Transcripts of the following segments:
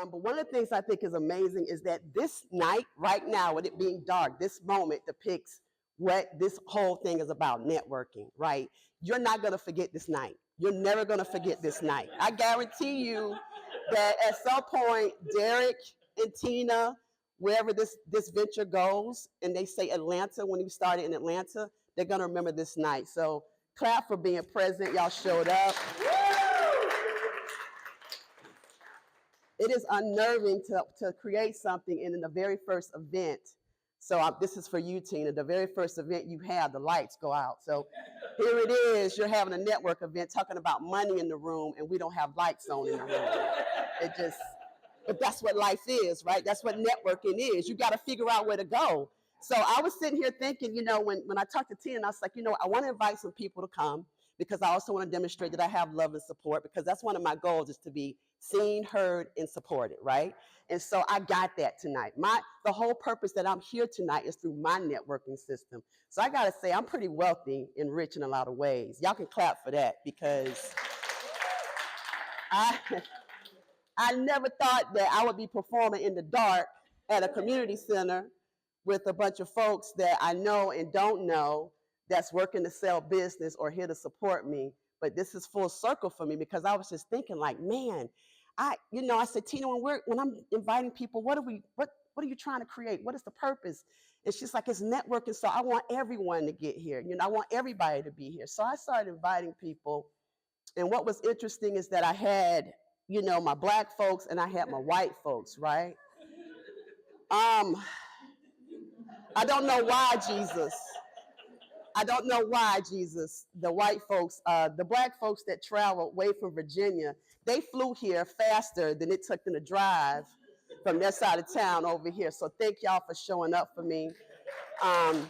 But one of the things I think is amazing is that this night, right now, with it being dark, this moment depicts what this whole thing is about, networking, right? You're not going to forget this night. You're never going to forget this night. I guarantee you that at some point, Derek and Tina, wherever this venture goes, and they say Atlanta, when you started in Atlanta, they're going to remember this night. So clap for being present. Y'all showed up. It is unnerving to create something, and in the very first event, so this is for you, Tina, the very first event you have, the lights go out. So here it is, you're having a network event talking about money in the room, and we don't have lights on in the room. But that's what life is, right? That's what networking is. You got to figure out where to go. So I was sitting here thinking, when I talked to Tina, I was like, I want to invite some people to come, because I also want to demonstrate that I have love and support, because that's one of my goals, is to be seen, heard, and supported, right? And so I got that tonight. The whole purpose that I'm here tonight is through my networking system. So I got to say, I'm pretty wealthy and rich in a lot of ways. Y'all can clap for that, because I never thought that I would be performing in the dark at a community center with a bunch of folks that I know and don't know, that's working to sell business or here to support me. But this is full circle for me, because I was just thinking like, man, I said, Tina, when I'm inviting people, what are you trying to create? What is the purpose? And she's like, it's networking. So I want everyone to get here. I want everybody to be here. So I started inviting people. And what was interesting is that I had, my Black folks and I had my white folks, right? I don't know why, Jesus. I don't know why, Jesus, the white folks, the Black folks that traveled away from Virginia, they flew here faster than it took them to drive from their side of town over here. So thank y'all for showing up for me. I'm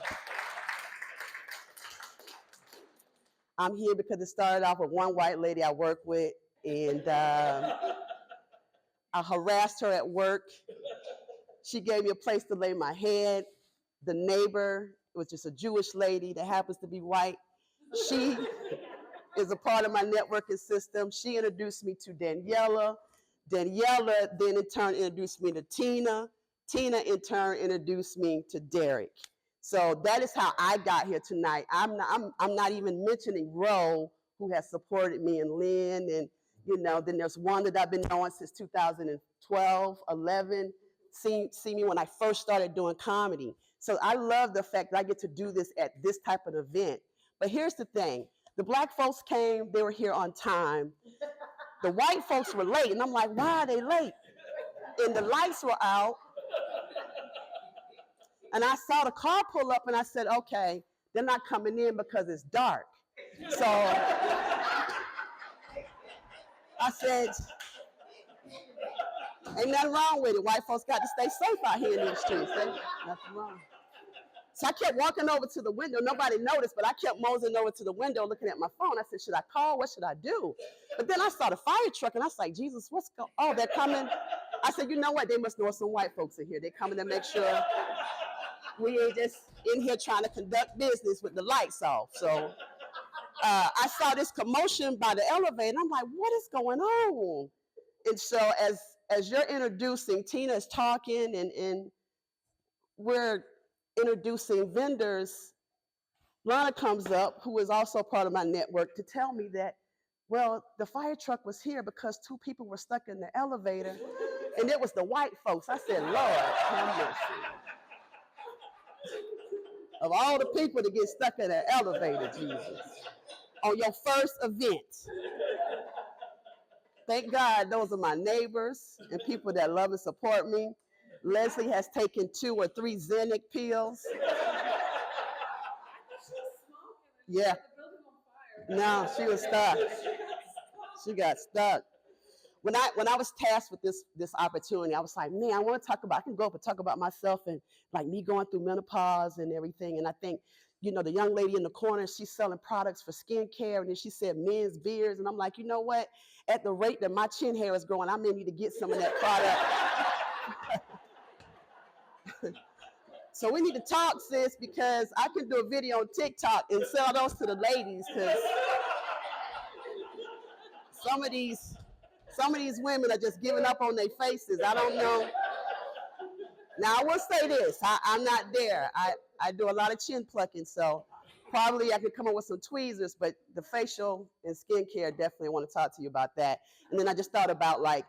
here because it started off with one white lady I work with, and I harassed her at work. She gave me a place to lay my head. The neighbor, it was just a Jewish lady that happens to be white. She is a part of my networking system. She introduced me to Daniela. Daniela then in turn introduced me to Tina. Tina in turn introduced me to Derek. So that is how I got here tonight. I'm not even mentioning Ro, who has supported me, and Lynn, and then there's one that I've been knowing since 2012, 11. See me when I first started doing comedy. So I love the fact that I get to do this at this type of event. But here's the thing. The Black folks came, they were here on time. The white folks were late, and I'm like, why are they late? And the lights were out. And I saw the car pull up, and I said, okay, they're not coming in because it's dark. So I said, ain't nothing wrong with it. White folks got to stay safe out here in these streets. Ain't nothing wrong. So I kept walking over to the window. Nobody noticed, but I kept moseying over to the window looking at my phone. I said, should I call? What should I do? But then I saw the fire truck, and I was like, Jesus, what's going on? Oh, they're coming. I said, you know what? They must know some white folks are here. They're coming to make sure we ain't just in here trying to conduct business with the lights off. So I saw this commotion by the elevator, and I'm like, what is going on? And so as you're introducing, Tina is talking, and we're introducing vendors, Lana comes up, who is also part of my network, to tell me that, well, the fire truck was here because 2 people were stuck in the elevator, and it was the white folks. I said, Lord, have mercy. Of all the people to get stuck in an elevator, Jesus, on your first event. Thank God those are my neighbors and people that love and support me. Leslie has taken 2 or 3 Xanax pills. Yeah. No, she was stuck. She got stuck. When I was tasked with this opportunity, I was like, man, I can go up and talk about myself and like me going through menopause and everything. And I think, the young lady in the corner, she's selling products for skincare. And then she said men's beards. And I'm like, you know what? At the rate that my chin hair is growing, I may need to get some of that product. So we need to talk, sis, because I can do a video on TikTok and sell those to the ladies, because some of these Some of these women are just giving up on their faces. I don't know. Now, I will say this. I'm not there. I do a lot of chin plucking, so probably I could come up with some tweezers, but the facial and skincare, definitely want to talk to you about that. And then I just thought about, like,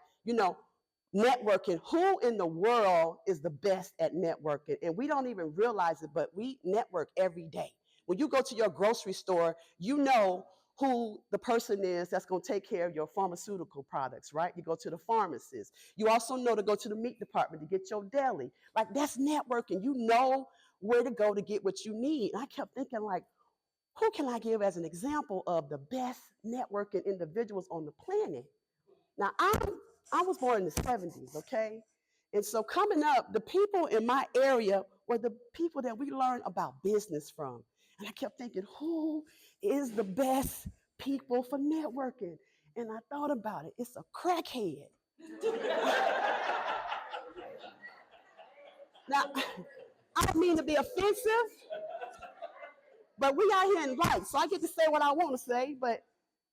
networking. Who in the world is the best at networking? And we don't even realize it, but we network every day. When you go to your grocery store, you know who the person is that's going to take care of your pharmaceutical products, right? You go to the pharmacist. You also know to go to the meat department to get your deli. Like, that's networking. You know where to go to get what you need. And I kept thinking, like, who can I give as an example of the best networking individuals on the planet? Now, I was born in the 70s, okay? And so coming up, the people in my area were the people that we learned about business from. And I kept thinking, who is the best people for networking? And I thought about it. It's a crackhead. Now, I don't mean to be offensive, but we out here in life, so I get to say what I want to say. But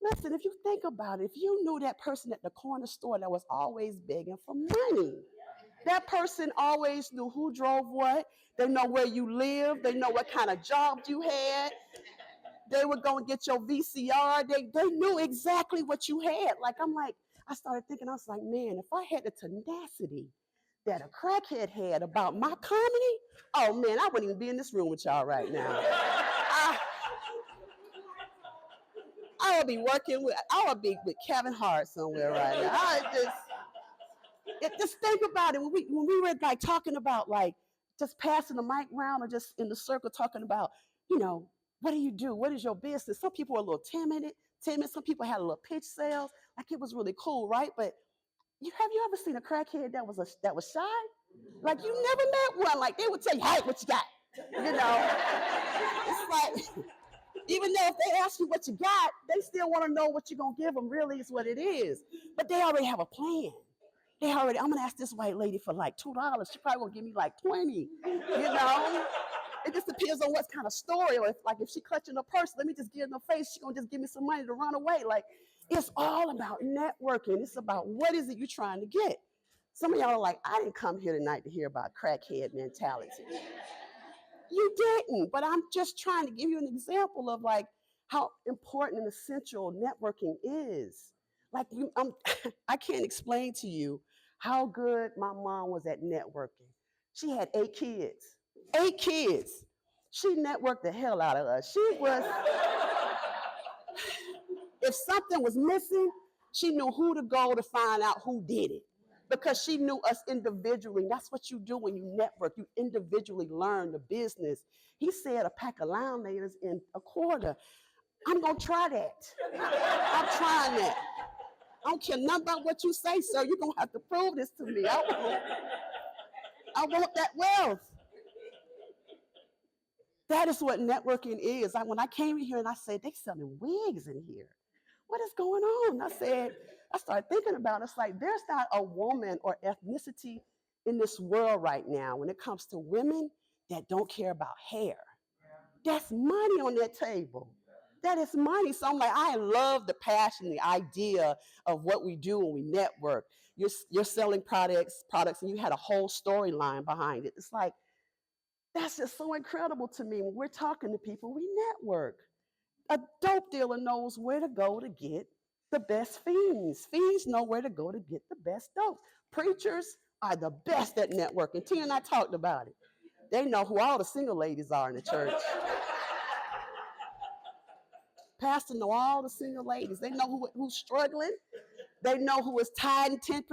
listen, if you think about it, if you knew that person at the corner store that was always begging for money, that person always knew who drove what. They know where you live. They know what kind of job you had. They were going to get your VCR. They knew exactly what you had. I started thinking, I was like, man, if I had the tenacity that a crackhead had about my comedy, oh man, I wouldn't even be in this room with y'all right now. I would be with Kevin Hart somewhere right now. Just think about it. When we were like talking about like just passing the mic around or just in the circle talking about, what do you do? What is your business? Some people were a little timid. Some people had a little pitch sales. Like, it was really cool, right? But have you ever seen a crackhead that was shy? Like, you never met one. Like, they would tell you, hey, what you got? It's like, even though if they ask you what you got, they still want to know what you're going to give them, really is what it is. But they already have a plan. I'm going to ask this white lady for like $2. She probably going to give me like 20, It just depends on what kind of story, or if she clutching her purse, let me just get in her face. She's going to just give me some money to run away. Like, it's all about networking. It's about what is it you're trying to get. Some of y'all are like, I didn't come here tonight to hear about crackhead mentality. You didn't, but I'm just trying to give you an example of like how important and essential networking is. Like, I can't explain to you how good my mom was at networking. She had 8 kids. 8 kids. She networked the hell out of us. If something was missing, she knew who to go to find out who did it, because she knew us individually. That's what you do when you network. You individually learn the business. He said a pack of laminators in a quarter. I'm going to try that. I'm trying that. I don't care nothing about what you say, sir. You're going to have to prove this to me. I want that wealth. That is what networking is. When I came in here and I said, they selling wigs in here. What is going on? I started thinking about it. It's like, there's not a woman or ethnicity in this world right now when it comes to women that don't care about hair. That's money on that table. That is money. So I'm like, I love the passion, the idea of what we do when we network. You're selling products, and you had a whole storyline behind it. It's like, that's just so incredible to me. When we're talking to people, we network. A dope dealer knows where to go to get the best fiends. Fiends know where to go to get the best dope. Preachers are the best at networking. Tia and I talked about it. They know who all the single ladies are in the church. Pastor know all the single ladies. They know who's struggling. They know who is tithing 10%,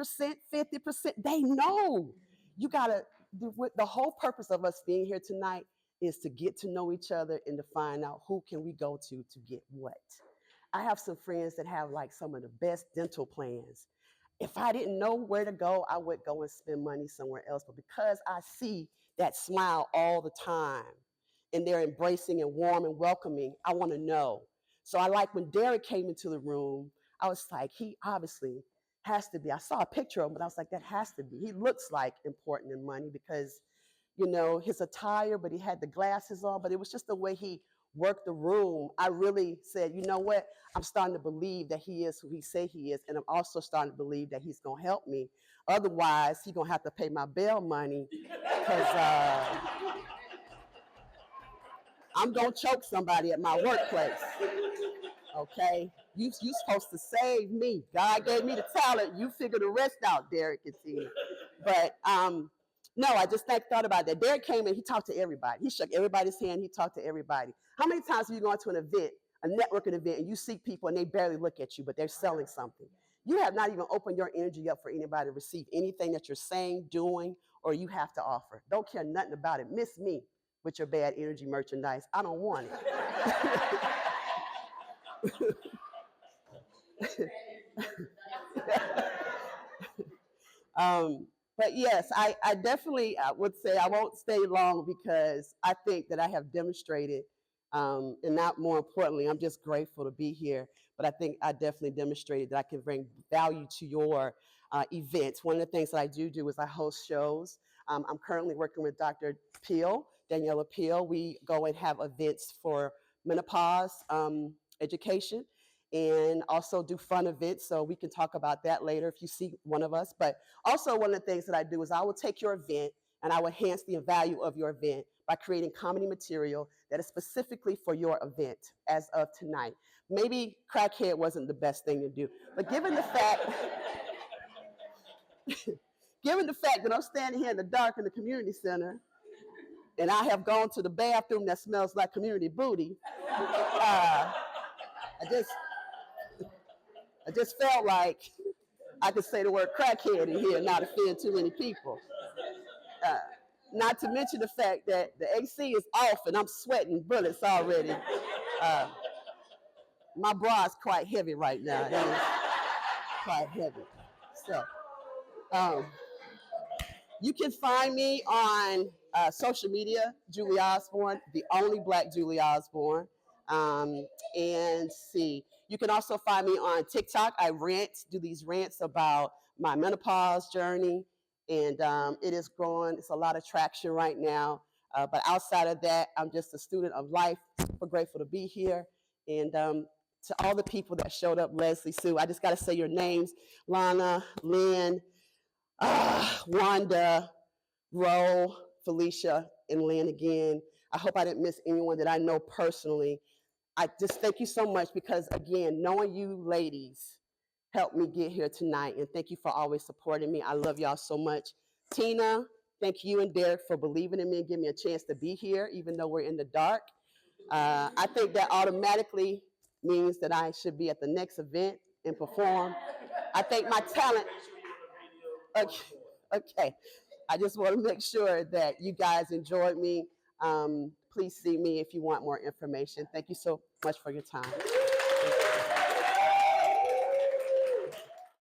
50%. They know. The whole purpose of us being here tonight is to get to know each other and to find out who can we go to get what. I have some friends that have like some of the best dental plans. If I didn't know where to go, I would go and spend money somewhere else. But because I see that smile all the time and they're embracing and warm and welcoming, I want to know. So I like when Derek came into the room, I was like, he obviously has to be. I saw a picture of him, but I was like, that has to be. He looks like important in money because, his attire, but he had the glasses on, but it was just the way he worked the room, I really said, you know what? I'm starting to believe that he is who he say he is, and I'm also starting to believe that he's gonna help me. Otherwise, he's gonna have to pay my bail money because I'm gonna choke somebody at my workplace. Okay, you supposed to save me. God gave me the talent. You figure the rest out, Derek and Tina. But no, I just thought about that. Derek came in. He talked to everybody. He shook everybody's hand. He talked to everybody. How many times have you gone to an event, a networking event, and you see people and they barely look at you, but they're selling something? You have not even opened your energy up for anybody to receive anything that you're saying, doing, or you have to offer. Don't care nothing about it. Miss me with your bad energy merchandise. I don't want it. But yes, I definitely would say I won't stay long because I think that I have demonstrated, and not more importantly, I'm just grateful to be here. But I think I definitely demonstrated that I can bring value to your events. One of the things that I do is I host shows. I'm currently working with Dr. Peel, Daniela Peel. We go and have events for menopause education, and also do fun events. So we can talk about that later if you see one of us. But also one of the things that I do is I will take your event and I will enhance the value of your event by creating comedy material that is specifically for your event as of tonight. Maybe crackhead wasn't the best thing to do, but given the fact, given the fact that I'm standing here in the dark in the community center and I have gone to the bathroom that smells like community booty, I just felt like I could say the word crackhead in here and not offend too many people. Not to mention the fact that the AC is off and I'm sweating bullets already. My bra is quite heavy right now. It is quite heavy. So, you can find me on social media, Julie Osborne, the only Black Julie Osborne. And see, you can also find me on TikTok. I do these rants about my menopause journey, and it is growing. It's a lot of traction right now. But outside of that, I'm just a student of life. Super grateful to be here. And to all the people that showed up, Leslie, Sue, I just got to say your names: Lana, Lynn, Wanda, Ro, Felicia, and Lynn again. I hope I didn't miss anyone that I know personally. I just thank you so much because, again, knowing you ladies helped me get here tonight. And thank you for always supporting me. I love y'all so much. Tina, thank you and Derek for believing in me and giving me a chance to be here, even though we're in the dark. I think that automatically means that I should be at the next event and perform. I think my talent. Okay. I just want to make sure that you guys enjoyed me. Please see me if you want more information. Thank you so much for your time.